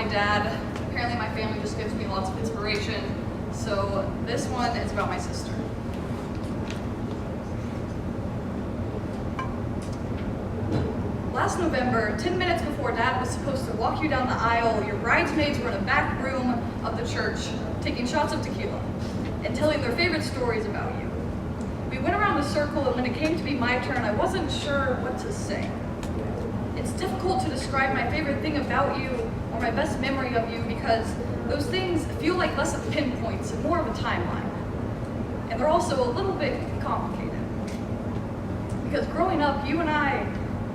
dad. Apparently my family just gives me lots of inspiration. So this one is about my sister. Last November, 10 minutes before Dad was supposed to walk you down the aisle, your bridesmaids were in a back room of the church taking shots of tequila and telling their favorite stories about you. We went around the circle, and when it came to be my turn, I wasn't sure what to say. It's difficult to describe my favorite thing about you or my best memory of you because those things feel like less of pinpoints and more of a timeline. And they're also a little bit complicated. Because growing up, you and I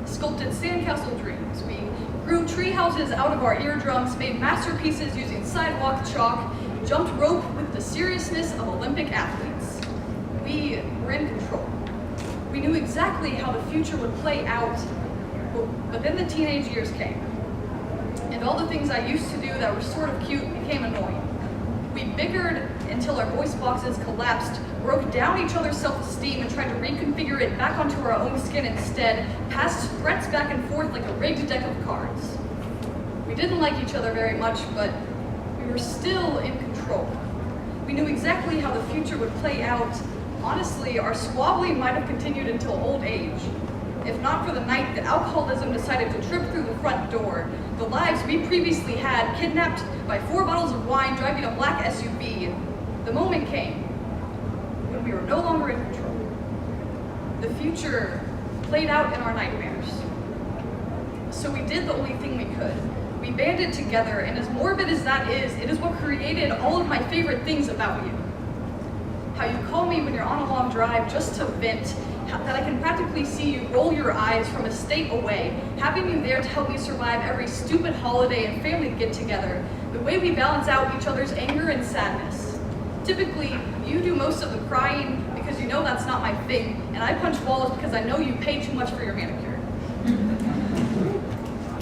sculpted sandcastle dreams. We grew tree houses out of our eardrums, made masterpieces using sidewalk chalk, jumped rope with the seriousness of Olympic athletes. We were in control. We knew exactly how the future would play out, but then the teenage years came. And all the things I used to do that were sort of cute became annoying. We bickered until our voice boxes collapsed, broke down each other's self-esteem, and tried to reconfigure it back onto our own skin instead, passed threats back and forth like a rigged deck of cards. We didn't like each other very much, but we were still in control. We knew exactly how the future would play out. Honestly, our squabbling might have continued until old age. If not for the night that alcoholism decided to trip through the front door, the lives we previously had, kidnapped by 4 bottles of wine, driving a black SUV, the moment came when we were no longer in control. The future played out in our nightmares. So we did the only thing we could. We banded together, and as morbid as that is, it is what created all of my favorite things about you. How you call me when you're on a long drive just to vent, that I can practically see you roll your eyes from a state away, having you there to help me survive every stupid holiday and family get-together, the way we balance out each other's anger and sadness. Typically, you do most of the crying because you know that's not my thing, and I punch walls because I know you pay too much for your manicure.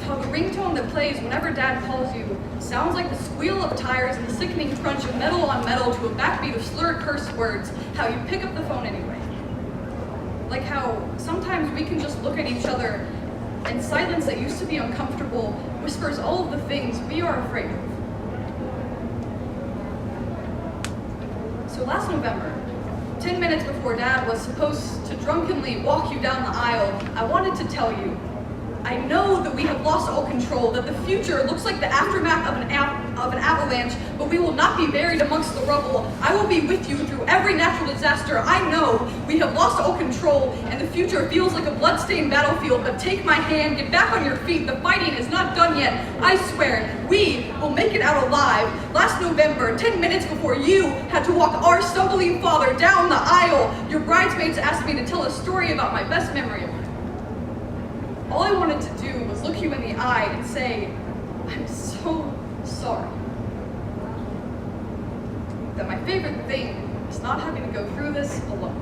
How the ringtone that plays whenever Dad calls you sounds like the squeal of tires and the sickening crunch of metal on metal to a backbeat of slurred curse words, how you pick up the phone anyway. Like how sometimes we can just look at each other and silence that used to be uncomfortable whispers all of the things we are afraid of. So last November, 10 minutes before Dad was supposed to drunkenly walk you down the aisle, I wanted to tell you, I know that we have lost all control, that the future looks like the aftermath of an avalanche, but we will not be buried amongst the rubble. I will be with you through every natural disaster. I know we have lost all control, and the future feels like a bloodstained battlefield, but take my hand, get back on your feet. The fighting is not done yet. I swear, we will make it out alive. Last November, 10 minutes before you had to walk our stumbling father down the aisle, your bridesmaids asked me to tell a story about my best memory of you. All I wanted to do was look you in the eye and say, I'm so sorry. That my favorite thing is not having to go through this alone.